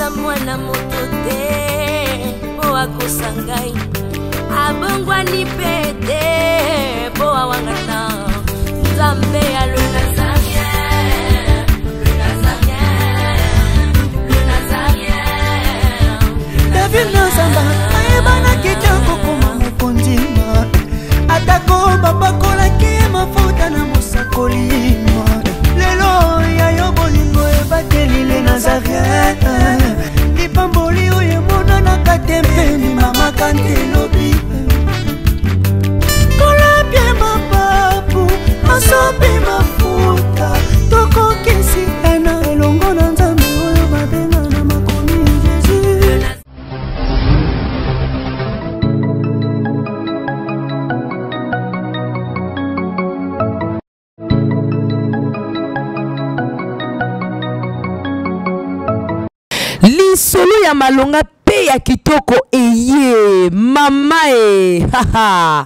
aza mwana moto te po akosangai abongwani pete po awangana Nzambe ya le Nazarien, le Nazarien, le Nazarien. David Nazamba ayebana kitoko kuma mukondima atako babakolaki mafuta na mosakolima lelo ya yo bolingo ebateli le Nazarien lipamboli oyo emonana katempeni mama kantelobi kolapie mapapu masopi mafuta toko kesi ena elongo na Nzambe oyo babenga na makomi Jésus. Lisolo ya malonga pe ya kitoko eye mama haha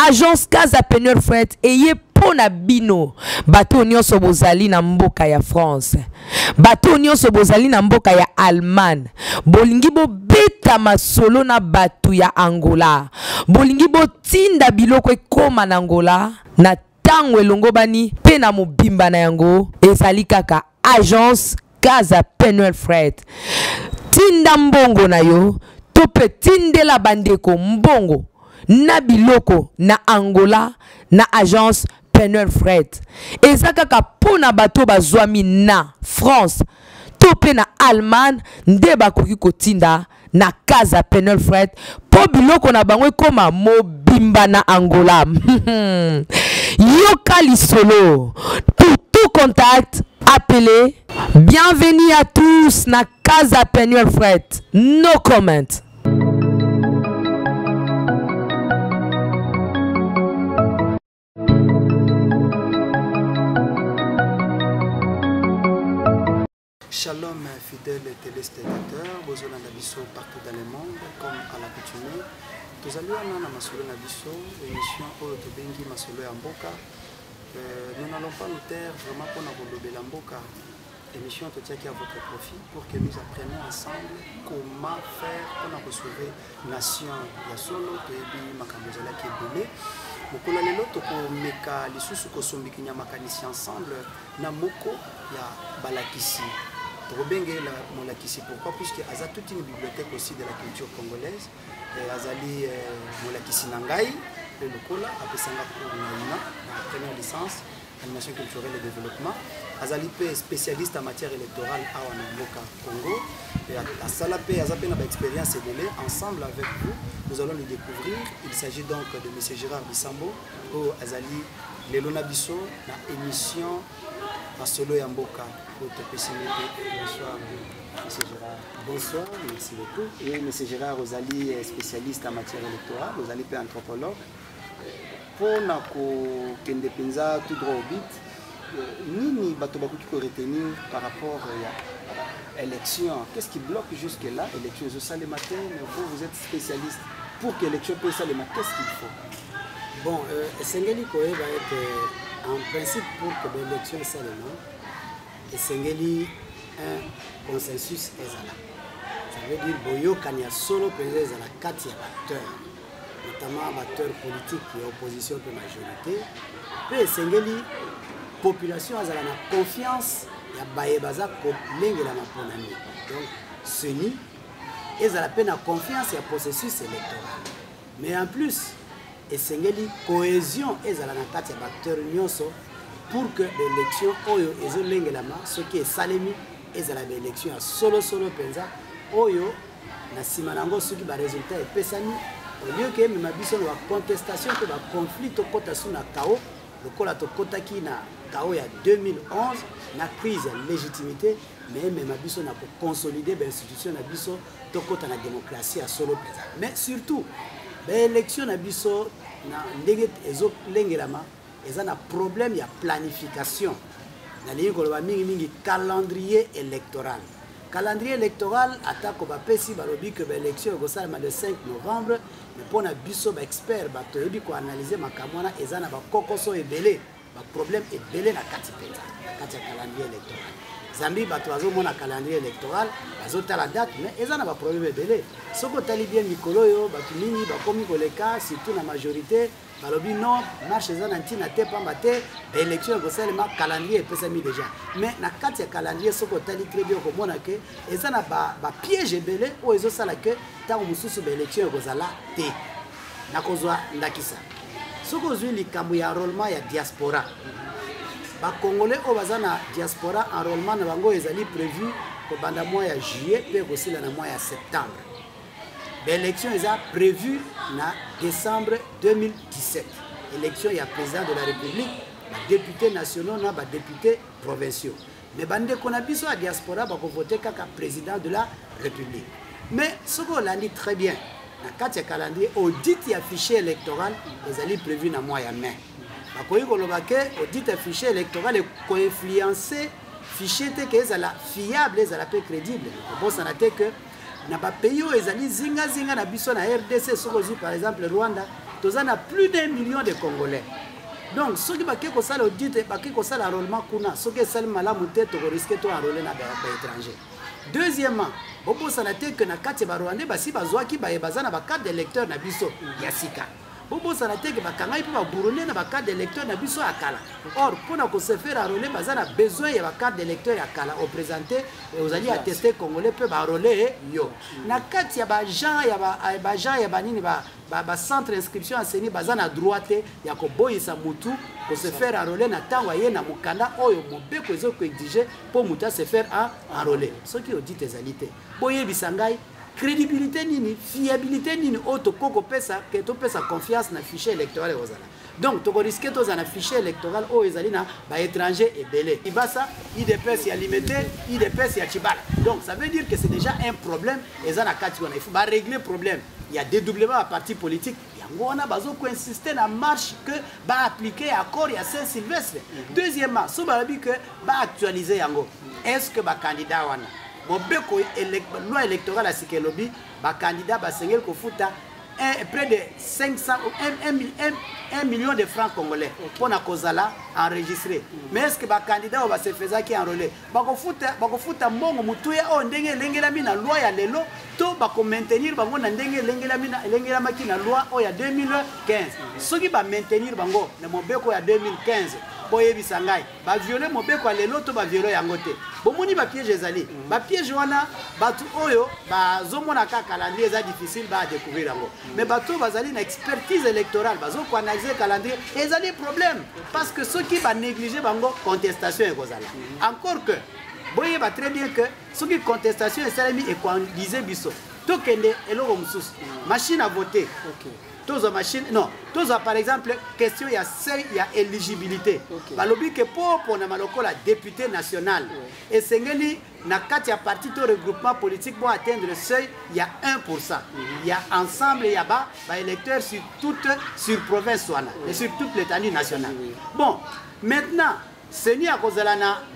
agence Casa Peneur Fred eye pona bino bato nyonso bozali na mboka ya France bato nyonso bozali na mboka ya Allemagne bolingi bo beta masolo na bato ya Angola bolingi bo tinda biloko ekoma na Angola na tango elongo bani pe na mobimba na yango ezali kaka agence Casa Peneur Fred tinda mbongo na yo tope tindela bandeko mbongo na biloko na Angola na agence Peneur Fred ezaka kapona bato bazwami na France tope na Allemagne nde bakoki kotinda na Casa Peneur Fred po biloko na bango koma mobimba na Angola yoka lisolo pour tout contact appelez. Bienvenue à tous na Casa Peneur Fred. No comment. Shalom fidèles téléspectateurs, Bozola Nabiso partout dans le monde, comme à l'accoutumée. Tous allons à Masolo Nabiso, émission Oloto Bengi Masolo Mboka. Nous n'allons pas nous taire vraiment pour nous Mboka. Émission qui à votre profit pour que nous apprenions ensemble comment faire pour sauver la nation. Il y a solo Toyebi Makambozala qui est donné. Mokola lelo toko meka lisusu kosombi kinya makanisi ensemble na moko ya balakisi. Tobenge la molakisi pourquoi puisque aza toute une bibliothèque aussi de la culture congolaise. Azali molakisi nangai le lokola apesanga pour na première licence animation culturelle et développement. Azali pe spécialiste en matière électorale à Mboka Congo. Et à Salapé, Azapé n'a pas expérience et délai. Ensemble avec vous, nous allons le découvrir. Il s'agit donc de M. Gérard Bissambo, au Azali Lelona Bisso, la émission à Solo Yamboka. Bonsoir, M. Gérard. Bonsoir, merci beaucoup. Et M. Gérard Ozali est spécialiste en matière électorale, Ozali pe anthropologue. Pour kende penza tout droit au bit nini bato bakoki ko retenir par rapport à l'élection, qu'est-ce qui bloque jusque là élection zo ça le matin, mais vous êtes spécialiste pour que l'élection puisse ça le matin, qu'est-ce qu'il faut? Bon Sengeli Koé va être en principe pour que l'élection ça le matin et Sengeli un consensus ezala, ça veut dire boyo kanya solo penza ezala kati ya acteurs notamment acteurs politiques et opposition pour majorité, puis Sengeli population a la confiance ya bayebaza ko lengela maponami. Donc ceni ils a la peine à confiance et processus électoral. Mais en plus et Sengeli cohésion ils a la kati ya acteurs nyonso pour que l'élection oyo ezo lengela ma ce qui est salemi ils a la élection à solo penza oyo na simanango soki ba résultat et pesani. Au lieu que même biso la contestation que la conflit au kota sous na KO le kola to kota ki na KO ya 2011 na crise de légitimité mais même biso na pour consolider l'institution na biso to kota na démocratie à solo présent. Mais surtout l'élection na biso na ndenge ezo lengelama eza na problème ya planification na lingi ko ba mingi calendrier électoral. Calendrier électoral attaque au Bapesi Balobi que l'élection est le 5 novembre. Mais pour un biso expert, il faut analyser ma camona et ça n'a pas cocoso et belé. Le problème est belé na kati peta, na kati calendrier électoral. Zambi bato bazomona calendrier électoral bazotala date mais eza na ba problème ebele soko tali bien mikolo yo bato mingi bakomi koleka surtout na majorité balobi non marche eza na ntina te pamba te élection ekosalema calendrier epesami déjà mais na kati ya calendrier soko tali très bien okomona ke eza na bapiège ebele oyo ezosala ke ntango mosusu baélection ekozala te nakozwa ndakisa soki ozwi likambo ya enrôlement ya diaspora Congolais au bazana diaspora enrôlement na bango ezali prévu kobanda mois ya juillet pe kosila na mois ya septembre. L'élection est prévue na décembre 2017. Élection ya président de la République, députés nationaux na députés provinciaux. Mais bande qu'on a biso à diaspora ba ko voter kaka président de la République. Mais ce qu'on l'a dit très bien, na carte calendrier audit ya fichier électoral ezali prévu na mois ya mai. Bakoyi koloba ke audit fichier électoral est co-influencé fichier te que ezala fiable ezala peu crédible. Bon ça n'a été que na ba pays où ezali zinga na biso na RDC sokozi par exemple Rwanda tozana plus d'1 million de Congolais. Donc ceux qui bake ko sala audit bake ko sala enrôlement kuna ceux qui sala malamu te to risquer to enrôler na ba étranger. Deuxièmement, bobo ça n'a été que na kati ba Rwanda basi bazwaki ba bazana ba carte d'électeur na biso ya sika. Bobo ça n'a été que bakanga ipo ba Burundi na ba carte d'électeur na biso akala. Or pour na ko se faire enrôler bazana besoin ya ba carte d'électeur akala au présenter et aux alliés attester congolais peut ba enrôler yo. Na kati ya ba gens ya ba gens ya banini ba centre d'inscription enseignant bazana droite ya ko boyisa mutu ko se faire enrôler na tango ye na mukanda oyo mobeko ezo ko exiger pour muta se faire enrôler. Ce qui audit tes alités. Boye bisangai crédibilité nini, fiabilité nini, auto koko pesa, que to pesa confiance na fichier électoral et ozala. Donc, to risque to na fichier électoral o ezalina ba étranger et belé. Ibasa, IDPS ya limité, IDPS ya chibala. Donc, ça veut dire que c'est déjà un problème et ça na kati il faut ba régler le problème. Il y a dédoublement à parti politique. Yango wana bazo ko insister na marche que ba appliquer accord ya Saint-Sylvestre. Deuxièmement, so ba bi que ba actualiser yango. Est-ce que ba candidat wana Mobeko loi électorale à Sikelobi, ba candidat ba sengel ko futa près de 1 million de francs congolais pour na kozala enregistré. Mais est-ce que ba candidat va se faire qui enrôler? Ba ko futa mbongo mutuya o ndenge lengela mi na loi ya lelo to ba ko maintenir bango na ndenge lengela mi na lengela maki na loi o ya 2015. Soki ba maintenir bango na mobeko ya 2015. Boye bisangai ba violer mobeko ya lelo to ba violer yango te. Bomoni ba piège ezali ba piège wana batu oyo ba zomona ka calendrier za difficile ba découvrir yango mais batu bazali na expertise électorale bazo ko analyser calendrier ezali problème parce que ceux qui ba négliger bango contestation ekozala encore que boye ba très bien que ceux qui contestation esalemi et ko disait biso to kende eloko mususu machine à voter OK tous machine non tous par exemple question il y a seuil il y a éligibilité balobi que pour na maloko la député national et sengeli na kati ya parti to regroupement politique pour atteindre le seuil il y a 1%. Il y a ensemble il y a ba électeurs sur province wana et sur toute l'étendue nationale. Bon, maintenant c'est ni à cause de la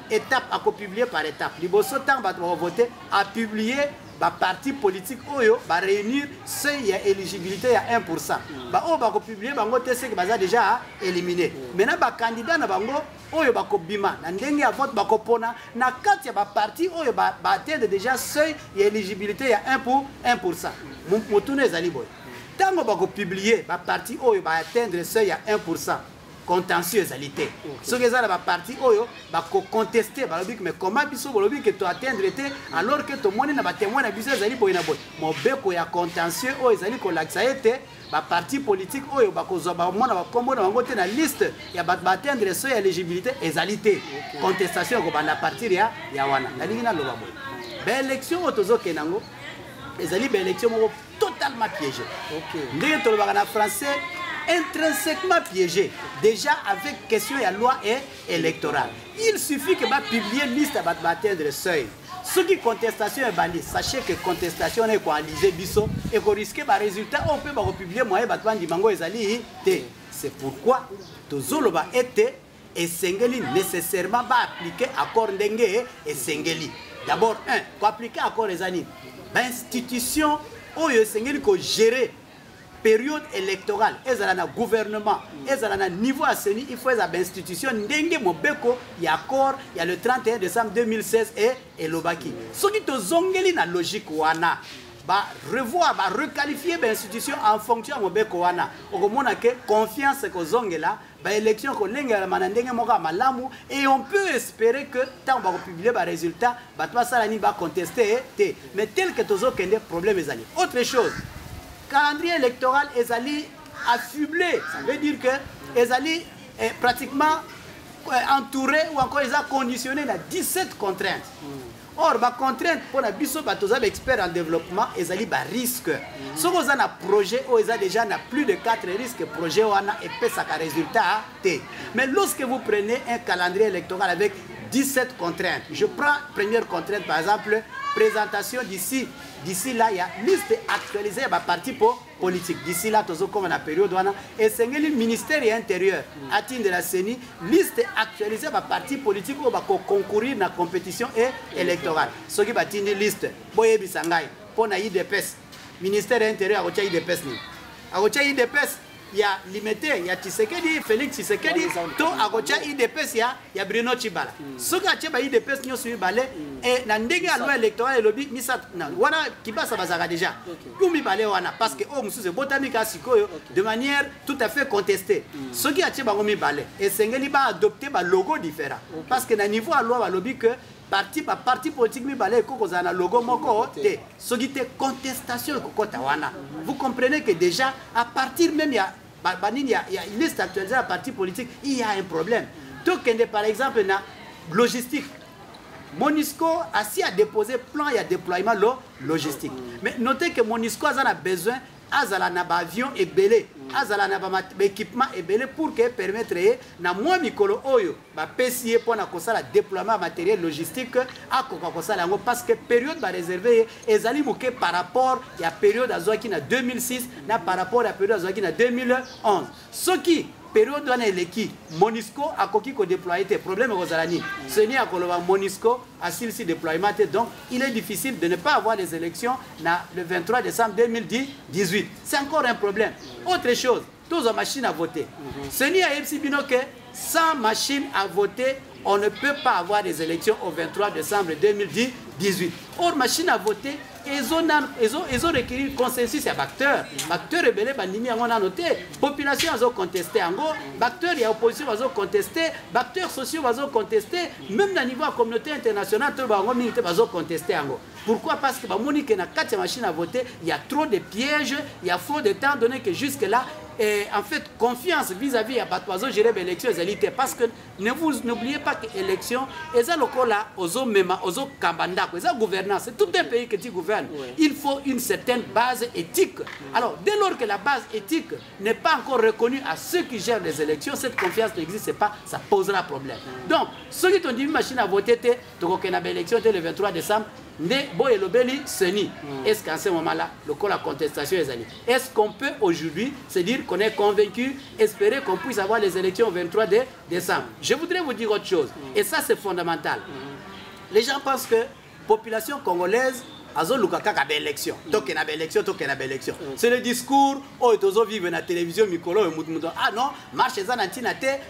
étape à publier par étape. Liboso temps va voter à publier ba parti politique oyo ba réunir seuil ya éligibilité à 1%. Ba o ba ko publier bango te c'est que baza déjà éliminé. Maintenant ba candidat na bango oyo ba ko bima na ndenge ya vote ba ko pona na kati ya ba parti oyo ba atteindre déjà seuil ya éligibilité à 1%. Motune ezali boy. Tango ba ko publier ba parti oyo ba atteindre seuil à 1%. Contentieux égalité. Ce que ça la partie oyo ba ko contester ba lobi mais comment biso ba lobi que to atteindre été alors que to moni na ba témoin na biso ezali boy na boy mo beko ya contentieux oyo ezali ko laksa été ba parti politique oyo ba ko zo ba mona ba kombo na bango te na liste ya ba atteindre so ya éligibilité égalité contestation ko banda partir ya wana na lingi na loba boy ba élection otozo kenango ezali ba élection moko totalement piégée. Ndenge to loba na français intrinsèquement piégé déjà avec question de la loi électorale. Il suffit que va publier liste à atteindre le seuil. Ce qui contestation est bandit, sachez que contestation est coalisée biso et qu'on risque par résultat on peut pas publier moyen batman di mango ezali té. C'est pourquoi tozoloba été et sengeli nécessairement va appliquer accord ndenge et sengeli. D'abord pour appliquer accord ezali ba institution oyo sengeli ko gérer période électorale ezala na gouvernement ezala na niveau aseni il faut ezala institution ndenge mobeko ya accord ya le 31 décembre 2016 et lobaki soki tozongeli na logique wana ba revoir ba requalifier ba institution en fonction ya mobeko wana okomona ke confiance ko zongela ba élection ko lengela manandenge moka malamu et on peut espérer que tant ba publier ba résultat ba toi ça ni ba contester mais tel que tozo kende problème ezali autre chose calendrier électoral ezali affublé ça veut dire que ezali pratiquement entouré ou encore ils a conditionné à 17 contraintes. Or, ba contrainte pour la biso batoza expert en développement, ils ont ba risque. Si vous avez un projet où ils ont déjà plus de 4 risques, projet où on a épais ça résultat. Mais lorsque vous prenez un calendrier électoral avec 17 contraintes, je prends première contrainte par exemple présentation d'ici là il y a liste actualisée par parti politique. D'ici là toujours comme la période où on a et c'est le ministère intérieur atteint de la CENI liste actualisée par parti politique où va concourir dans la compétition électorale. Ce qui va tenir liste boye bisangai pour na IDPS ministère intérieur a IDPS ni a IDPS il y a limité il y a Tshisekedi Félix Tshisekedi to akocha IDPS ya Bruno Tshibala soka tsheba IDPS nyo suivi balé et na ndenge a loi électorale lobby misa na wana kibasa bazaka déjà kumi balé wana parce que o musuze botamika sikoyo de manière tout à fait contestée soki a tsheba ngomi balé et sengeli ba adopter ba logo différent parce que na niveau a loi ba lobby que parti politique mi balé ko za na logo moko te soki te contestation ko kota wana vous comprenez que déjà à partir même il y a une liste actualisée à parti politique il y a un problème donc par exemple na logistique Monisco a déposé plan et déploiement logistique mais notez que Monisco a besoin azala na ba avion et belé azala na ba équipement et belé pour que permettre na moi mikolo oyo ba pesier pour na kosala déploiement matériel logistique a kosala ngo parce que période ba réservé ezali moké par rapport ya période azwaki na 2006 na par rapport à période azwaki na 2011 ce qui période wana eleki Monisco akoki ko déployer te problème kozalani ce n'est à koloba Monisco a si déploiement donc il est difficile de ne pas avoir les élections le 23 décembre 2018 c'est encore un problème autre chose tous les machines à voter ce n'est à Bino que sans machine à voter on ne peut pas avoir des élections au 23 décembre 2018 or machine à voter ils ont requis consensus à acteurs rebelles bandimi on a noté population a contesté en gros acteurs il y a opposition a contesté acteurs sociaux a contesté même au niveau de la communauté internationale tout ba ngomité a contesté en gros pourquoi parce que ba monique na 4 machines à voter il y a trop de pièges il y a trop de temps donné que jusque là et en fait confiance vis-à-vis à Batoiseau gérer l'élection égalité parce que n'oubliez pas que l'élection est là aux même aux Kambanda c'est gouvernance c'est tout un pays que tu gouvernes il faut une certaine base éthique alors dès lors que la base éthique n'est pas encore reconnue à ceux qui gèrent les élections cette confiance n'existe pas ça posera problème donc ceux qui ont dit machine à voter donc on a l'élection le 23 décembre est-ce qu'en ce moment-là, la contestation est allée? Est-ce qu'on peut aujourd'hui se dire qu'on est convaincu, espérer qu'on puisse avoir les élections au 23 décembre? Je voudrais vous dire autre chose, et ça c'est fondamental. Les gens pensent que la population congolaise élection. élection. C'est le discours où ils vivent dans la télévision, ah non, marche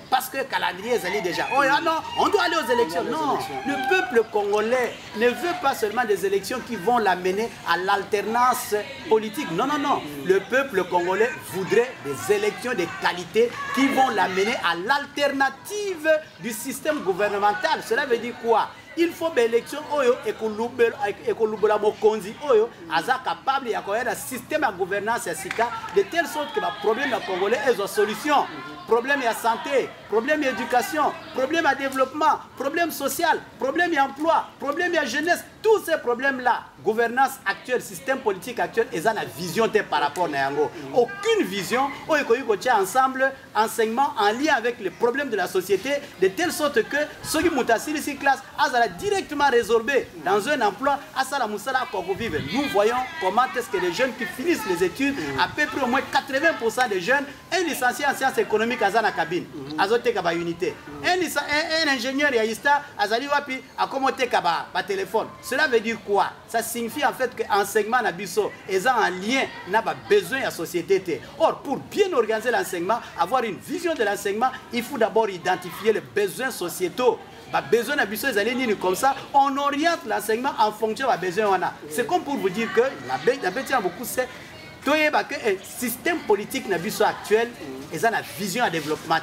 parce que le calendrier est allé déjà. Oh ah non, on doit aller aux élections. Non, le peuple congolais ne veut pas seulement des élections qui vont l'amener à l'alternance politique. Non, non, non. Le peuple congolais voudrait des élections de qualité qui vont l'amener à l'alternative du système gouvernemental. Cela veut dire quoi? Il faut que l'élection et que mokonzi oyo aza capable ya koyera système de gouvernance de telle sorte que le problème de Congolais est une solution. Problème de santé, problème d'éducation, problème de développement, problème social, problème d'emploi, problème de jeunesse, tous ces problèmes-là, gouvernance actuelle, système politique actuel, ils ont une vision par rapport à Yango. Aucune vision, on ensemble, enseignement en lien avec les problèmes de la société, de telle sorte que ceux qui montent à ces classes, ils directement résorbé dans un emploi, nous voyons comment est-ce que les jeunes qui finissent les études, à peu près au moins 80% des jeunes, un licencié en sciences économiques à la cabine, à la unité. Un ingénieur Yaïsta, à Zaliwapi, à commenter par téléphone. Ce Cela veut dire quoi? Ça signifie en fait que l'enseignement n'a biso est en lien n'a pas besoin de la société. Or, pour bien organiser l'enseignement, avoir une vision de l'enseignement, il faut d'abord identifier les besoins sociétaux. Besoin d'habitude les années comme ça, on oriente l'enseignement en fonction des besoins. C'est comme pour vous dire que la bête beaucoup c'est le système politique actuel est une vision à développement.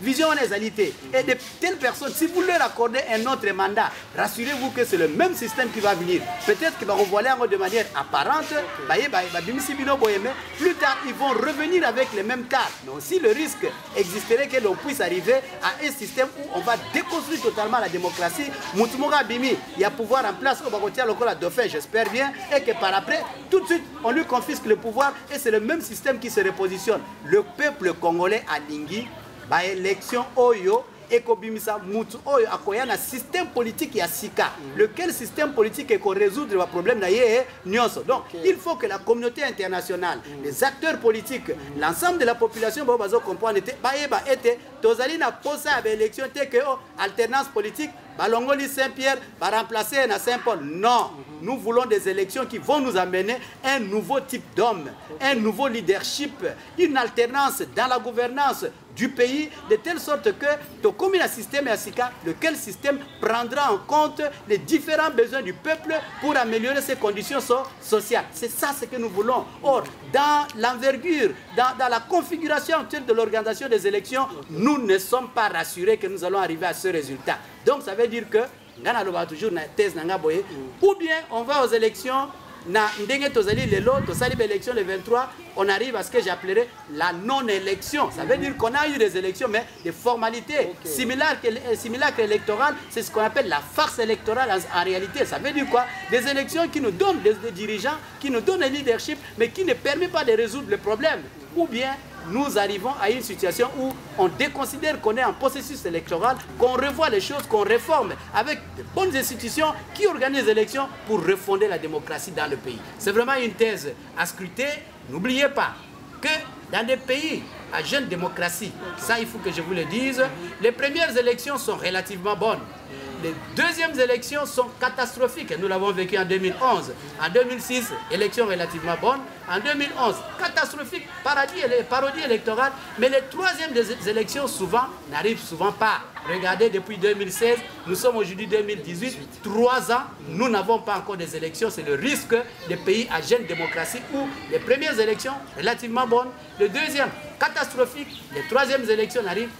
Vision en égalité. Et de telles personnes, si vous leur accordez un autre mandat, rassurez-vous que c'est le même système qui va venir. Peut-être que vous voyez de manière apparente, plus tard, ils vont revenir avec les mêmes tâches. Mais aussi, le risque existerait que l'on puisse arriver à un système où on va déconstruire totalement la démocratie. Il y a pouvoir en place, on va retirer le col dauphin, j'espère bien, et que par après, tout de suite, on lui confisque le pouvoir et c'est le même système qui se repositionne. Le peuple congolais à Lingui, élection Oyo, ekobimisa mutu oyo akoya na système politique ya sika. Lequel système politique est qu'on résoudre le problème na yé nyonso. Donc il faut que la communauté internationale, les acteurs politiques, l'ensemble de la population bazo comprendre bayeba été tozali na posa à élection te que alternance politique balongoli Saint-Pierre va remplacer na Saint-Paul. Non, nous voulons des élections qui vont nous amener un nouveau type d'homme, un nouveau leadership, une alternance dans la gouvernance du pays, de telle sorte que comme un système ASICA, lequel système prendra en compte les différents besoins du peuple pour améliorer ses conditions sociales. C'est ça ce que nous voulons. Or, dans l'envergure, dans la configuration actuelle de l'organisation des élections, nous ne sommes pas rassurés que nous allons arriver à ce résultat. Donc ça veut dire que, ou bien on va aux élections, na ndenge tozali lelo tosali élection le 23, on arrive à ce que j'appellerais la non-élection. Ça veut dire qu'on a eu des élections mais des formalités similaires électorales, c'est ce qu'on appelle la farce électorale en réalité. Ça veut dire quoi? Des élections qui nous donnent des dirigeants, qui nous donnent un leadership mais qui ne permet pas de résoudre le problème. Ou bien nous arrivons à une situation où on déconsidère qu'on est en processus électoral, qu'on revoit les choses, qu'on réforme avec de bonnes institutions qui organisent les élections pour refonder la démocratie dans le pays. C'est vraiment une thèse à scruter. N'oubliez pas que dans des pays à jeune démocratie, ça il faut que je vous le dise, les premières élections sont relativement bonnes. Les deuxièmes élections sont catastrophiques. Nous l'avons vécu en 2011. En 2006, élection relativement bonne. En 2011, catastrophique, parodie électorale. Mais les troisièmes des élections, souvent, n'arrivent souvent pas. Regardez, depuis 2016, nous sommes aujourd'hui 2018. 3 ans, nous n'avons pas encore des élections. C'est le risque des pays à jeune démocratie où les premières élections, relativement bonnes. Le deuxième, catastrophique. Les troisièmes élections n'arrivent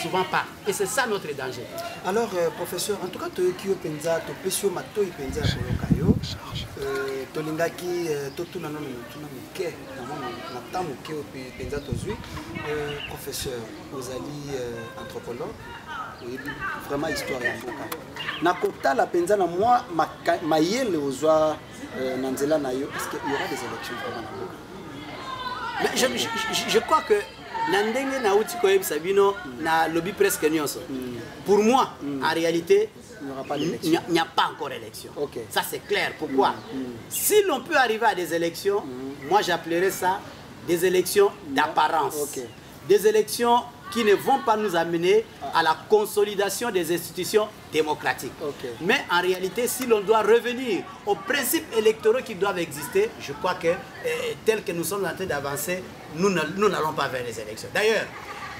souvent pas. Et c'est ça notre danger. Alors, professeur, en tout cas, tu es penza, tu pesio mato penza kolokayo, tolingaki totuna nono tuna mike, na tamu ke penza tozui. Professeur, vous allez anthropologue, vraiment histoire ya mboka. Na kota la penza na moi mayele ozwa nanzela na yo, est-ce qu'il y aura des élections vraiment na mboka? Mais je crois que Nandenge na uti koyeb sabino na lobby presque nyonso. Pour moi, en réalité, il n'y a pas encore d'élection. Ça c'est clair. Pourquoi? Si l'on peut arriver à des élections, moi j'appellerais ça des élections d'apparence. Des élections qui ne vont pas nous amener à la consolidation des institutions démocratiques. Mais en réalité, si l'on doit revenir aux principes électoraux qui doivent exister, je crois que tel que nous sommes en train d'avancer, nous n'allons pas vers les élections. D'ailleurs,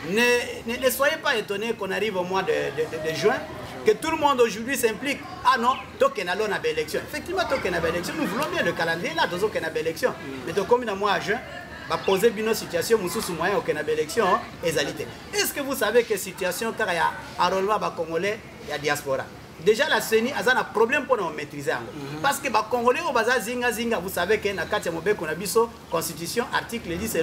ne soyez pas étonnés qu'on arrive au mois de juin, que tout le monde aujourd'hui s'implique. Ah non, token allons à l'élection. Effectivement, token à l'élection, nous voulons bien le calendrier là, nous avons l'élection. Mais comme dans mois de juin, va poser une situation sous moyen aucune élection égalité. Est-ce que vous savez que situation car il y a enrôlement congolais, il y a diaspora. Déjà la CENI a un problème pour nous maîtriser. Parce que les Congolais au bazar zinga, vous savez que dans la constitution article 10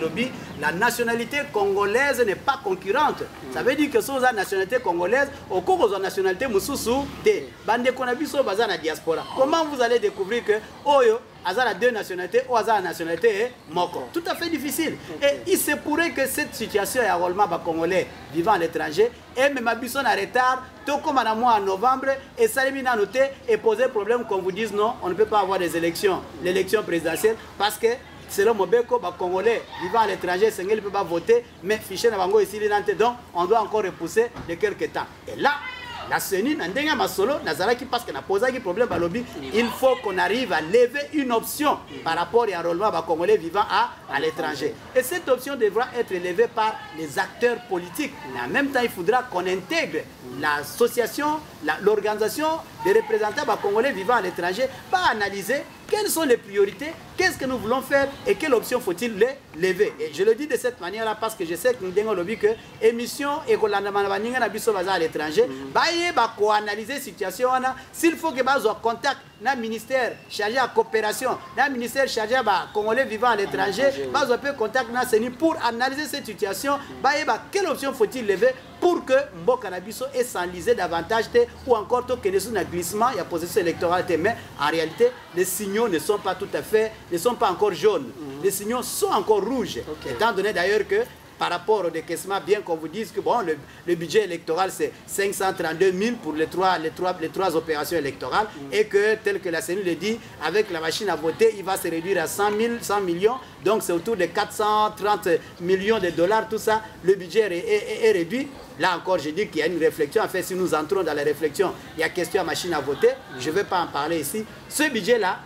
la nationalité congolaise n'est pas concurrente. Ça veut dire que sur la nationalité congolaise au cours de la nationalité mususu de bande konabiso bazar na diaspora. Comment vous allez découvrir que oyo Azar a 2 nationalités ou Azar a nationalité moko. Tout à fait difficile. Et il se pourrait que cette situation est enrôlement congolais vivant à l'étranger et même Abisson en retard, tout comme en novembre, et Salimina noté et poser problème qu'on vous dise non, on ne peut pas avoir des élections, l'élection présidentielle, parce que selon Mobeko, les Congolais vivant à l'étranger, ils ne peuvent pas voter, mais fichier n'a pas ici, donc on doit encore repousser de quelques temps. Et là, la CENI, Nandenga Masolo, Nazaraki, parce qu'on a posé un problème à lobby, il faut qu'on arrive à lever une option par rapport à l'enrôlement des Congolais vivant à l'étranger. Et cette option devra être levée par les acteurs politiques. Mais en même temps, il faudra qu'on intègre l'association, l'organisation des représentants des Congolais vivant à l'étranger, pour analyser quelles sont les priorités, qu'est-ce que nous voulons faire et quelle option faut-il les lever. Et je le dis de cette manière-là parce que je sais que nous avons lobby que émission et que à l'étranger, pour analyser la situation, s'il faut que nous contact le ministère chargé de la coopération, le ministère chargé de Congolais vivant à l'étranger, nous avons contact la CENI pour analyser cette situation, quelle option faut-il lever pour que Mboka Nabiso ait s'enlisé davantage ou encore que nous avons un glissement, il y a position électorale, mais en réalité, les signaux ne sont pas tout à fait, ne sont pas encore jaunes. Les signaux sont encore rouges. Étant donné d'ailleurs que par rapport au décaissement, bien qu'on vous dise que bon, le budget électoral c'est 532 000 pour les trois opérations électorales et que tel que la CENI le dit, avec la machine à voter, il va se réduire à 100 millions, donc c'est autour de 430 millions de dollars, tout ça, le budget est réduit. Là encore, je dis qu'il y a une réflexion. En fait, si nous entrons dans la réflexion, il y a question à machine à voter. Je ne vais pas en parler ici. Ce budget-là,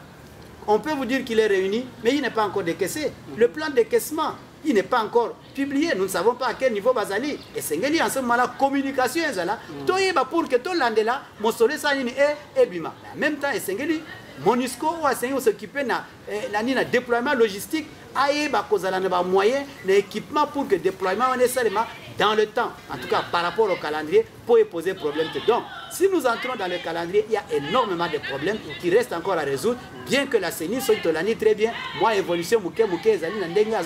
on peut vous dire qu'il est réuni, mais il n'est pas encore décaissé. Le plan de décaissement, il n'est pas encore publié. Nous ne savons pas à quel niveau Bazali. Et c'est en ce moment-là, communication, pour que tout le monde là, mon soleil est bima. En même temps, c'est MONUSCO ou s'occuper de déploiement logistique, il y a moyens, l'équipement pour que le déploiement nécessairement dans le temps, en tout cas par rapport au calendrier, pour y poser problème. Donc, si nous entrons dans le calendrier, il y a énormément de problèmes qui restent encore à résoudre, bien que la CENI soit très bien, moi, évolution, mais il y a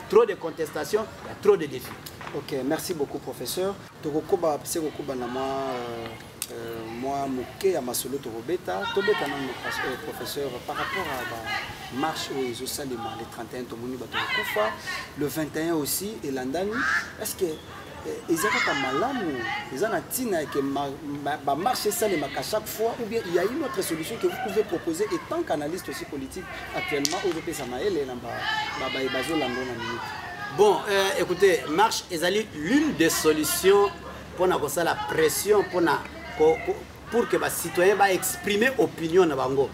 trop de contestations, il y a trop de défis. Ok, merci beaucoup, professeur. Moi, Mouké, à Masolo Torobeta, professeur, par rapport à la marche aux Salima, le 31 Tomoni Batokoufa, le 21 aussi, et l'Andani, est-ce que ils ont malam ils ont tina que marcher Salima à chaque fois, ou bien il y a une autre solution que vous pouvez proposer, et tant qu'analyste aussi politique actuellement, au Européen Samaël et bon, écoutez, marche est l'une des solutions pour la pression pour que les citoyens exprimer opinion na bango.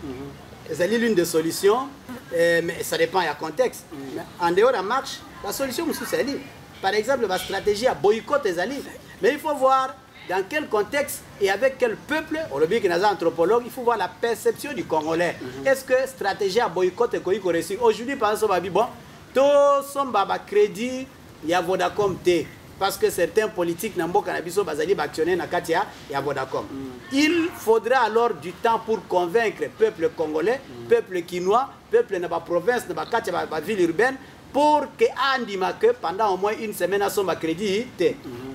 C'est l'une des solutions, mais ça dépend du contexte. En dehors de la marche, la solution c'est par exemple la stratégie à boycott mais il faut voir dans quel contexte et avec quel peuple, on le dit que nous sommes anthropologues, il faut voir la perception du Congolais. Est-ce que stratégie à boycott est réussie? Aujourd'hui, par exemple, bon, tout son crédit, il y a Vodacom T. Parce que certains politiques n'ont pas actionné na Katia et à Vodacom. Il faudra alors du temps pour convaincre le peuple congolais, le peuple quinois, le peuple de la province, de la Katia, de la ville urbaine, pour que pendant au moins une semaine à son crédit.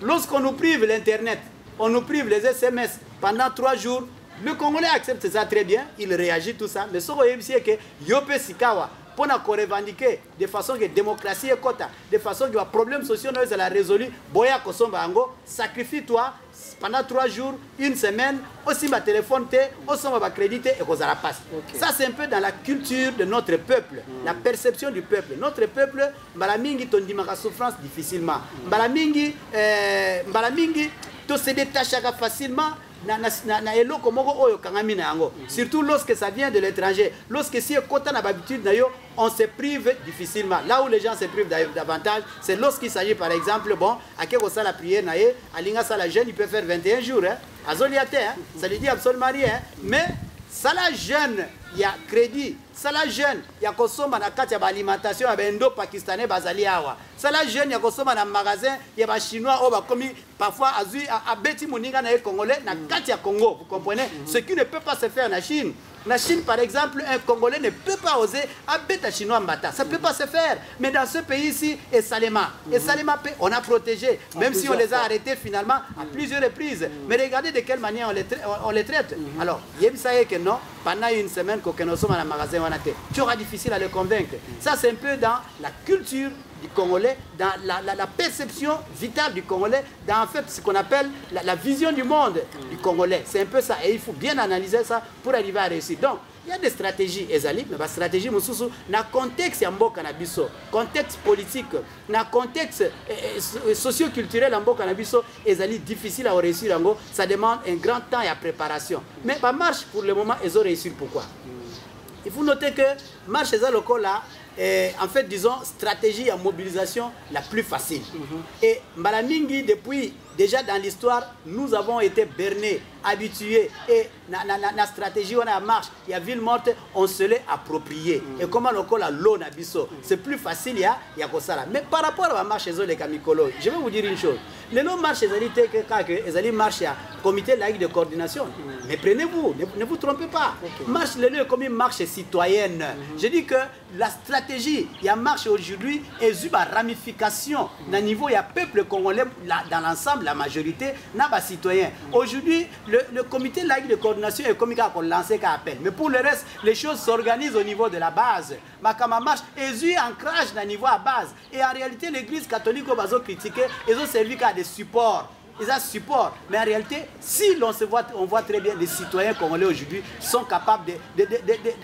Lorsqu'on nous prive l'Internet, on nous prive les SMS pendant 3 jours, le Congolais accepte ça très bien, il réagit tout ça, mais ce qu'on sait que Yopé Sikawa, pour nous revendiquer de façon que la démocratie est quota, de façon que les problèmes sociaux sont résolus, Boya Kosombango, sacrifie-toi pendant 3 jours, une semaine, aussi ma téléphone, aussi ma crédit et qu'on la passe. Ça, c'est un peu dans la culture de notre peuple, la perception du peuple. Notre peuple, Mbalamingi, ton dit ma souffrance difficilement. Mbalamingi, to se détache facilement. Surtout lorsque ça vient de l'étranger. Lorsque si on se prive difficilement. Là où les gens se privent davantage, c'est lorsqu'il s'agit par exemple, bon, à quel ça la prière, à l'ingasa la jeune, il peut faire 21 jours. Ça lui dit absolument rien. Mais ça la jeune, il y a crédit. Ça la jeune, il y a consommé dans la alimentation avec un pakistanais bazali awa. Ça la jeune, il y a consommé dans le magasin, il y a des chinois qui parfois à bêti moninga na congolais na katia Congo, vous comprenez? Ce qui ne peut pas se faire en Chine. La Chine, par exemple, un Congolais ne peut pas oser abattre un Chinois en bata. Ça ne peut pas se faire. Mais dans ce pays-ci, et Salema, on a protégé, même si on les a arrêtés finalement à plusieurs reprises. Mais regardez de quelle manière on les traite. Alors, il y a que non, pendant une semaine, quand nous sommes dans le magasin, tu auras difficile à les convaincre. Ça, c'est un peu dans la culture du Congolais, dans la perception vitale du Congolais, dans en fait ce qu'on appelle la vision du monde du Congolais. C'est un peu ça. Et il faut bien analyser ça pour arriver à réussir. Donc, il y a des stratégies ezali mais ba stratégie mususu na contexte ya mboka na biso contexte politique na contexte socio-culturel en mboka na biso ezali difficile à réussir yango ça demande un grand temps et à préparation mais ba marche pour le moment ils ont réussi pourquoi il faut noter que marche ezali lokola en fait disons stratégie à mobilisation la plus facile et mbalamingi depuis déjà dans l'histoire nous avons été bernés habitués et la stratégie on a marche il y a ville morte on se l'est approprié et comment lokola l'eau na biso c'est plus facile il y a kosala mais par rapport à la marche les kamikolo je vais vous dire une chose les non marches ezali marche à comité laïque de coordination mais prenez-vous ne vous trompez pas marche les lieux comme une marche citoyenne je dis que la stratégie il y a marche aujourd'hui et eu une ramification au niveau il y a peuple congolais dans l'ensemble la majorité n'a pas citoyen aujourd'hui le comité laïque de coordination est comme qu'on lancé qu'à appel mais pour le reste les choses s'organisent au niveau de la base makama marche et eu ancrage au niveau à base et en réalité l'église catholique au bazo critiqué ils ont servi qu'à des supports ils ont support mais en réalité si on voit très bien les citoyens congolais aujourd'hui sont capables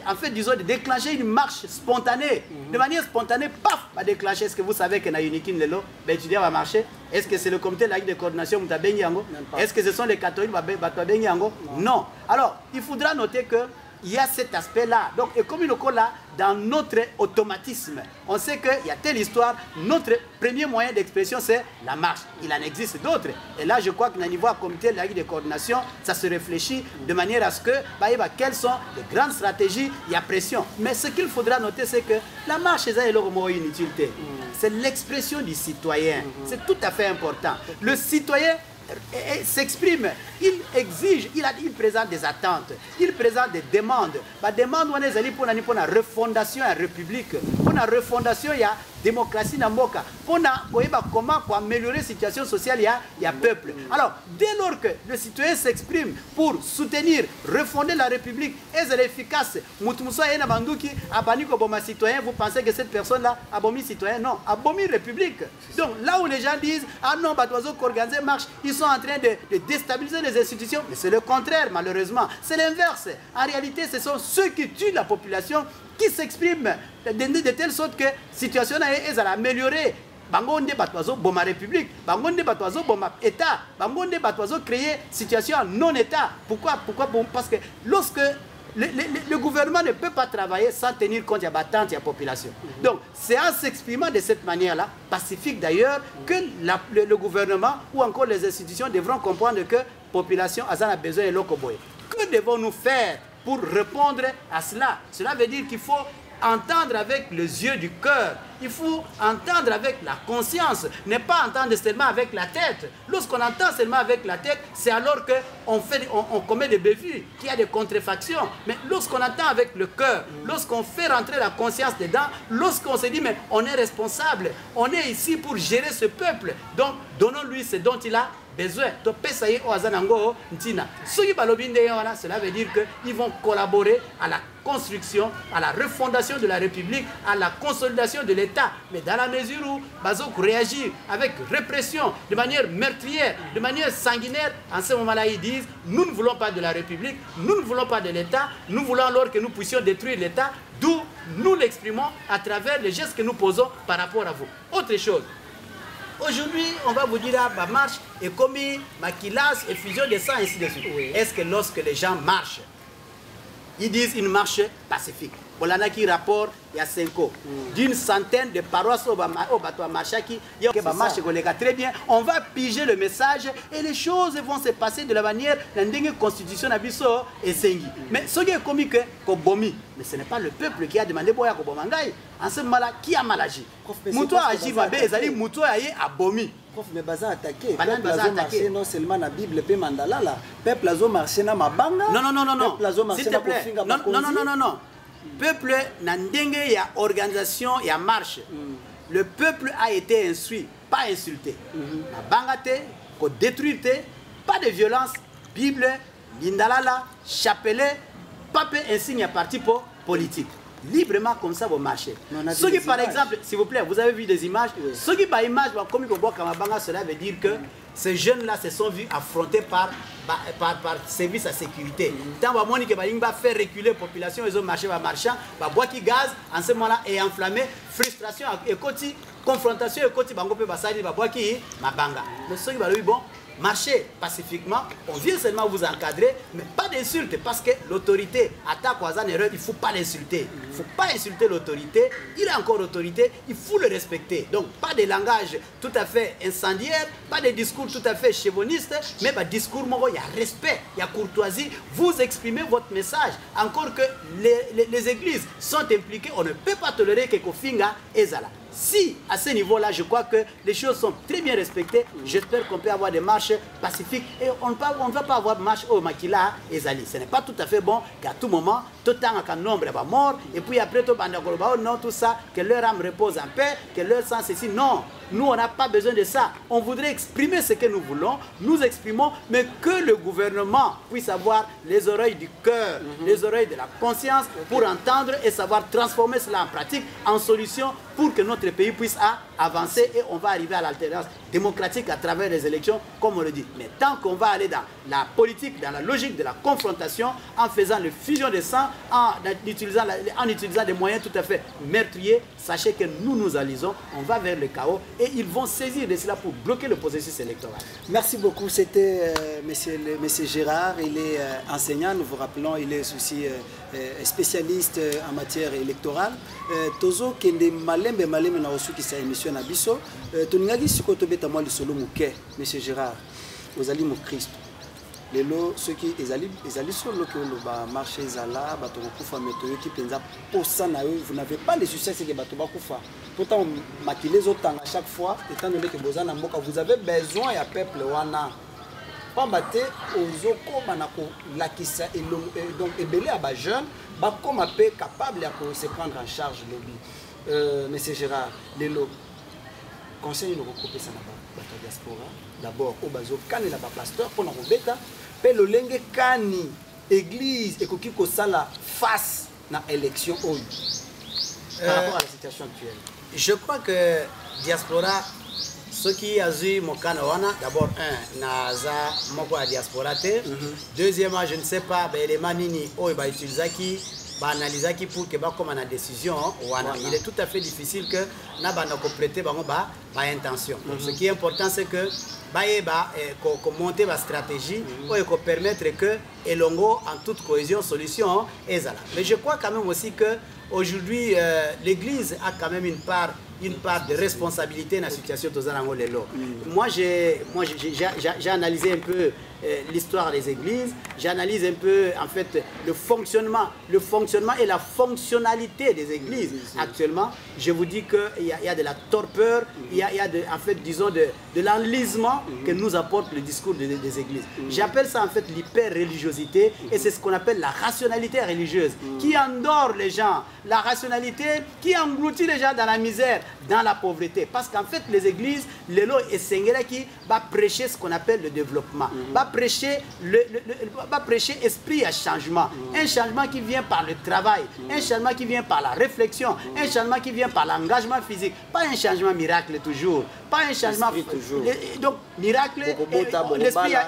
en fait disons de déclencher une marche spontanée de manière spontanée paf va déclencher est-ce que vous savez que na Unikin lelo ben étudiant va marcher est-ce que c'est le comité laïque de coordination Mutabengi yango est-ce que ce sont les catholiques Mutabengi yango non alors il faudra noter que il y a cet aspect-là. Donc, et comme il est là, dans notre automatisme, on sait qu'il y a telle histoire, notre premier moyen d'expression, c'est la marche. Il en existe d'autres. Et là, je crois qu'à niveau comité de coordination, ça se réfléchit de manière à ce que, quelles sont les grandes stratégies, il y a pression. Mais ce qu'il faudra noter, c'est que la marche, c'est une utilité. C'est l'expression du citoyen. C'est tout à fait important. Le citoyen s'exprime, il exige, il présente des attentes, il présente des demandes. La demande, on est allé pour la refondation à la République, pour la refondation, il y a démocratie dans Mboka, pour comment améliorer la situation sociale, il y a peuple. Alors, dès lors que le citoyen s'exprime pour soutenir, refonder la République, est-ce efficace? Moutmoussa et Nabandouki, Abaniko Boma citoyen, vous pensez que cette personne-là a bomi citoyen? Non, a bomi République. Donc, là où les gens disent, ah non, Batoiseau qu'organiser marche, ils sont en train de déstabiliser les institutions, mais c'est le contraire, malheureusement. C'est l'inverse. En réalité, ce sont ceux qui tuent la population qui s'expriment de telle sorte que la situation est améliorée. Bangonde Batoiseau Boma République, Bangonde Batoiseau Boma État, Bangonde Batoiseau créer situation non-État. Pourquoi? Parce que lorsque le gouvernement ne peut pas travailler sans tenir compte de la battante de la population. Donc, c'est en s'exprimant de cette manière-là, pacifique d'ailleurs, que le gouvernement ou encore les institutions devront comprendre que la population a besoin de l'Okoboye. Que devons-nous faire pour répondre à cela? Cela veut dire qu'il faut entendre avec les yeux du cœur. Il faut entendre avec la conscience, ne pas entendre seulement avec la tête. Lorsqu'on entend seulement avec la tête, c'est alors qu'on commet des bévues, qu'il y a des contrefactions. Mais lorsqu'on entend avec le cœur, lorsqu'on fait rentrer la conscience dedans, lorsqu'on se dit, mais on est responsable, on est ici pour gérer ce peuple, donc donnons-lui ce dont il a besoin. Cela veut dire qu'ils vont collaborer à la construction, à la refondation de la République, à la consolidation de l'État. Mais dans la mesure où Bazouk réagit avec répression, de manière meurtrière, de manière sanguinaire, en ce moment-là, ils disent, nous ne voulons pas de la République, nous ne voulons pas de l'État, nous voulons alors que nous puissions détruire l'État, d'où nous l'exprimons à travers les gestes que nous posons par rapport à vous. Autre chose. Aujourd'hui, on va vous dire, ma marche est commis, maquillage et fusion de sang, ainsi de suite. Oui. Est-ce que lorsque les gens marchent, ils disent une marche pacifique? Bolana qui rapport il y a 5 ans d'une centaine de paroisses au bateau Marchaki, très bien, on va piger le message et les choses vont se passer de la manière la constitution abisso et sengi. Mais ce qui est comique Kobomi, mais ce n'est pas le peuple qui a demandé Boya Kobomangai. En ce moment-là, qui a mal agi? Mouto a agi Mabé, Ezali Mouto a abomi. Prof, mais baza attaqué. Peuple a marché non seulement na Bible pe mandala là. Peuple a marché na mabanga. Non. Peuple a marché na kofinga makonzi. Non. Peuple na ndenge ya organisation ya marche. Le peuple a été instruit, pas insulté. Na bangate, ko détruire, pas de violence. Bible, lindalala, chapelet, pas insigne à parti politique. librement comme ça vos marchés. Ceux qui, par exemple, s'il vous plaît, vous avez vu des images, ceux qui par image, comme cela veut dire que ces jeunes-là se sont vus affrontés par service à sécurité. Tant que va faire reculer la population, ils ont marché par marchand, bois qui gaz, en ce moment-là, est enflammé, frustration, et confrontation, et côté bango pe basali, bois qui mabanga. Mais ceux qui va lui bon. Marchez pacifiquement, on vient seulement vous encadrer, mais pas d'insulte, parce que l'autorité attaque aux erreur, il ne faut pas l'insulter. Il ne faut pas insulter l'autorité, il a encore autorité, il faut le respecter. Donc pas de langage tout à fait incendiaire, pas de discours tout à fait chauviniste, mais un discours, il y a respect, il y a courtoisie, vous exprimez votre message. Encore que les églises sont impliquées, on ne peut pas tolérer que Kofinga et Zala. Si, à ce niveau-là, je crois que les choses sont très bien respectées, j'espère qu'on peut avoir des marches pacifiques et on ne va pas avoir de marche au Makila et Zali. Ce n'est pas tout à fait bon qu'à tout moment, tout le temps, un nombre va mort et puis après, tout non, tout ça, que leur âme repose en paix, que leur sang ceci. Non, nous, on n'a pas besoin de ça. On voudrait exprimer ce que nous voulons, nous exprimons, mais que le gouvernement puisse avoir les oreilles du cœur, les oreilles de la conscience pour entendre et savoir transformer cela en pratique, en solution pour que notre pays puisse avancer et on va arriver à l'alternance démocratique à travers les élections, comme on le dit. Mais tant qu'on va aller dans la politique, dans la logique de la confrontation, en faisant le fusion des sangs, en utilisant des moyens tout à fait meurtriers, sachez que nous alisons, on va vers le chaos et ils vont saisir de cela pour bloquer le processus électoral. Merci beaucoup. C'était monsieur Gérard, il est enseignant, nous vous rappelons, il est aussi spécialiste en matière électorale. Tozo kende malembe na osuki sa émission na biso. Toningaki siko tobeta moi le solo muke, monsieur Gérard. Ozali mo Christ. Lelo ceux qui ezali solo que le ba marché zala bato kufa metoyo qui penza posa na eux, vous n'avez pas les succès que bato ba kufa. Pourtant maquiller autant à chaque fois étant donné que bozana mboka vous avez besoin ya peuple wana. Pambate ozoko banako lakisa et donc ebelé à ba jeune ba comme peu capable de se prendre en charge lobby. Monsieur Gérard, lelo conseil nous recouper ça na ba diaspora d'abord au bazo kane la ba pasteur pour na robeta pe lo lenge kani église ekoki ko sala face na élection oyo par rapport à la situation actuelle. Je crois que diaspora ce qui a eu mon canawana, d'abord naza moko a diaspora te. Deuxièmement, je ne sais pas les manini o ba utiliser qui ba analyser qui pour que ba comme na décision wana. Il est tout à fait difficile que na ba na compléter ba intention. Donc ce qui est important c'est que monter ma stratégie pour permettre que Elongo en toute cohésion solution est là. Mais je crois quand même aussi que aujourd'hui l'église a quand même une part de responsabilité dans la situation de Zarango Lelo. Moi j'ai analysé un peu l'histoire des églises, j'analyse un peu en fait le fonctionnement et la fonctionnalité des églises. Actuellement, je vous dis qu'il y a de la torpeur, il y a en fait disons de l'enlisement que nous apporte le discours des églises. J'appelle ça en fait l'hyper-religiosité et c'est ce qu'on appelle la rationalité religieuse qui endort les gens, la rationalité qui engloutit les gens dans la misère, dans la pauvreté. Parce qu'en fait les églises, les lois et Sengela qui va prêcher ce qu'on appelle le développement, va prêcher esprit à changement, un changement qui vient par le travail, un changement qui vient par la réflexion, un changement qui vient par l'engagement physique, pas un changement miracle toujours, pas un changement donc miracle,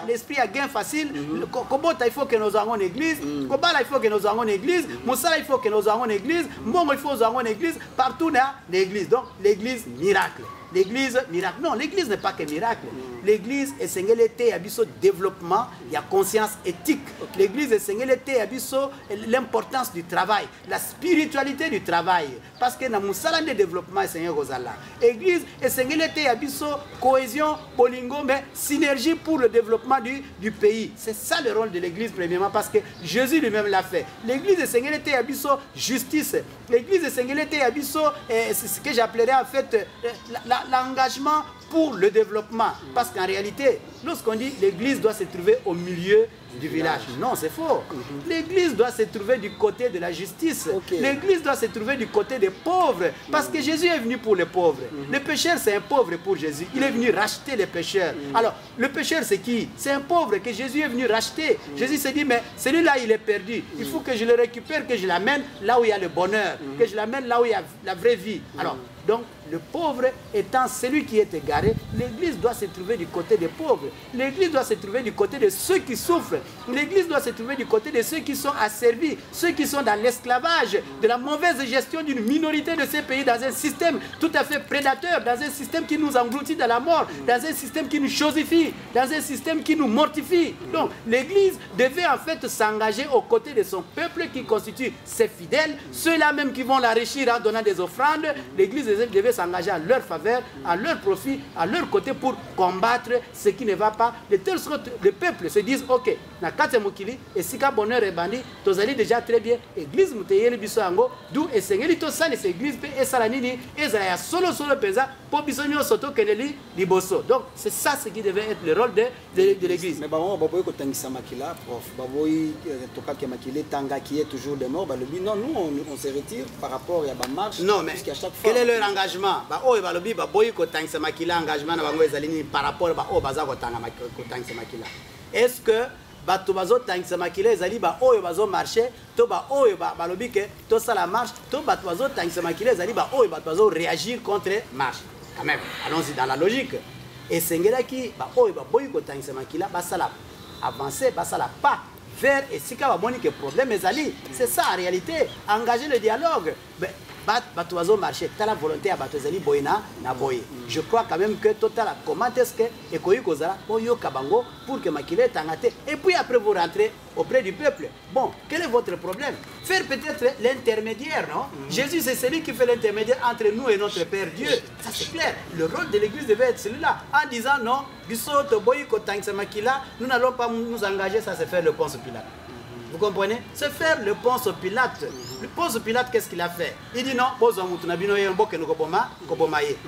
l'esprit a gain facile. Kobota il faut que nous ayons une église, Kobala il faut que nous ayons une église, Moussala il faut que nous ayons une église, Mbongo il faut que nous ayons une église, partout il y a l'église, donc l'église miracle. L'église miracle. Non, l'église n'est pas que miracle. L'église est singleté abisso développement, il y a conscience éthique. L'église est singleté abisso l'importance du travail, la spiritualité du travail. Parce que dans mon salon de développement, Seigneur Gozala. L'église est singleté abisso cohésion, bolingo, mais synergie pour le développement du pays. C'est ça le rôle de l'église premièrement parce que Jésus lui-même l'a fait. L'église est singleté abisso justice. L'église est singleté abisso c'est ce que j'appellerais en fait l'engagement pour le développement. Parce qu'en réalité, lorsqu'on dit l'église doit se trouver au milieu du village, non, c'est faux. L'église doit se trouver du côté de la justice. L'église doit se trouver du côté des pauvres. Parce que Jésus est venu pour les pauvres. Le pécheur, c'est un pauvre pour Jésus. Il est venu racheter les pécheurs. Alors, le pécheur, c'est qui? C'est un pauvre que Jésus est venu racheter. Jésus s'est dit, mais celui-là, il est perdu. Il faut que je le récupère, que je l'amène là où il y a le bonheur, que je l'amène là où il y a la vraie vie. Alors, donc, le pauvre étant celui qui est égaré, l'église doit se trouver du côté des pauvres. L'église doit se trouver du côté de ceux qui souffrent. L'église doit se trouver du côté de ceux qui sont asservis, ceux qui sont dans l'esclavage, de la mauvaise gestion d'une minorité de ces pays, dans un système tout à fait prédateur, dans un système qui nous engloutit dans la mort, dans un système qui nous chosifie, dans un système qui nous mortifie. Donc, l'église devait en fait s'engager aux côtés de son peuple qui constitue ses fidèles, ceux-là même qui vont l'enrichir en donnant des offrandes. L'église devait s'engager à leur faveur, à leur profit, à leur côté pour combattre ce qui ne va pas, de telle sorte que le peuple se dise, ok, na kati mokili, et si ka bonheur est bandi, tozali déjà très bien, église muteyeli biso yango, d'où et sengeli to sale cette église pe et salanini, et zaya solo pesa, pour biso nyo soto keneli liboso. Donc c'est ça ce qui devait être le rôle de l'église. Mais bon, baboy ko tangisa makila, prof, baboy toka ke makile tanga qui est toujours de mort, bah le but non, nous on se retire par rapport à la marche. Non mais chaque fois, quel est leur engagement? Bah oh ba lobi ba boy ko tangisa makila engagement na bango ezalini par rapport ba oh baza ko tangisa makila. Est-ce que bato bazo tangisa makila ezali ba oyo bazo marcher to ba oyo ba lobi ke to ça la marche to bato bazo tangisa makila ezali ba oyo bato bazo réagir contre marche? Quand même, allons-y dans la logique. Et sengelaki ba oyo ba boy ko tangisa makila ba sala avancer ba sala pas vers et si ka ba moni que problème ezali. C'est ça en réalité, engager le dialogue. Bato bazo marché, t'as la volonté à bato ezali boyna na boye. Je crois quand même que total comment est-ce que ekoyi kozala oyo kabango pour que makile tangate et puis après vous rentrez auprès du peuple. Bon, quel est votre problème? Faire peut-être l'intermédiaire, non? Jésus c'est celui qui fait l'intermédiaire entre nous et notre Père Dieu. Ça c'est clair. Le rôle de l'église devait être celui-là en disant non, biso to boyi ko tangisa makila, nous n'allons pas nous engager, ça c'est faire le Ponce Pilate. Vous comprenez? C'est faire le Ponce Pilate. Le Ponce Pilate, qu'est-ce qu'il a fait? Il dit non,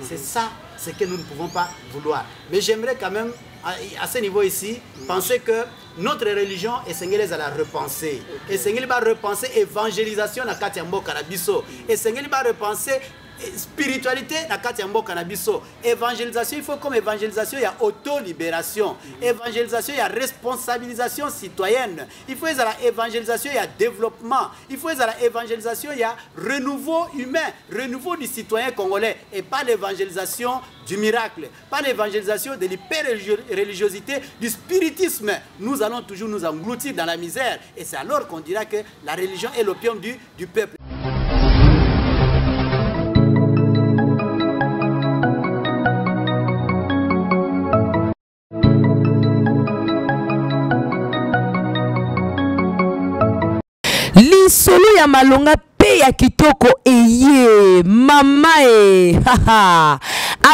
c'est ça ce que nous ne pouvons pas vouloir. Mais j'aimerais quand même, à ce niveau ici, penser que notre religion est sengeli à la repenser. Et sengeli va repenser évangélisation na kati ya mboka na biso. Et sengeli va repenser spiritualité na kati ya mboka na biso. Évangélisation, il faut comme évangélisation, il y a auto-libération. Évangélisation, il y a responsabilisation citoyenne. Il faut la évangélisation, il y a développement. Il faut la évangélisation, il y a renouveau humain, renouveau du citoyen congolais. Et pas l'évangélisation du miracle, pas l'évangélisation de l'hyper-religiosité, du spiritisme. Nous allons toujours nous engloutir dans la misère. Et c'est alors qu'on dira que la religion est l'opium du peuple. Lisolo ya malonga pe ya kitoko eye mama haha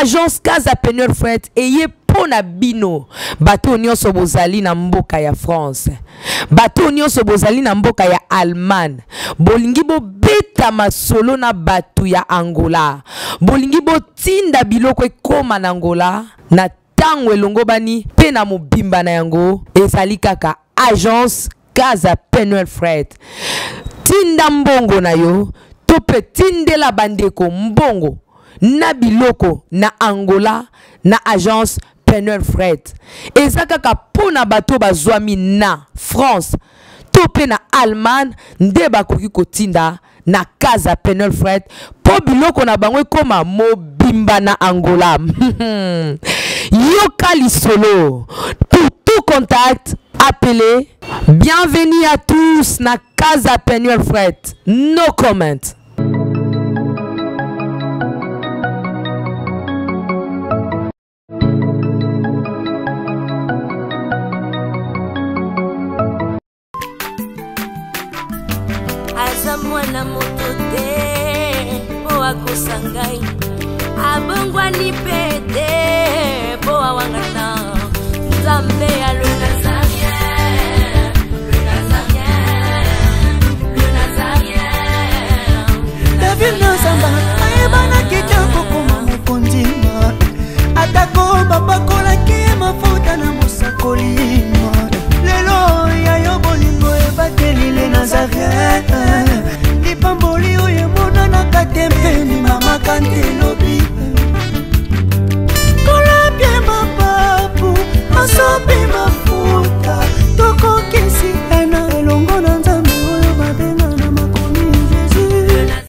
agence Casa Peneur Fred eye pona bino bato nyonso bozali na mboka ya France, bato nyonso bozali na mboka ya Allemagne, bolingi bo beta masolo na bato ya Angola, bolingi bo tinda biloko ekoma na Angola na tango elongo bani pe na mobimba na yango ezali kaka agence Casa Peneur Fred. Tinda mbongo na yo tope tindela bandeko mbongo na biloko na Angola na agence Peneur Fred. Ezaka kaka pona bato bazwami na France tope na Allemagne nde bakoki kotinda na Casa Peneur Fred po biloko na bango koma mobimba na Angola. Yoka lisolo. Pour tout contact, appelez. Bienvenue à tous na Casa Peneur Fred. No comment. Aza mwana moto te po akosangai abongwani pete po awangata Nzambe alona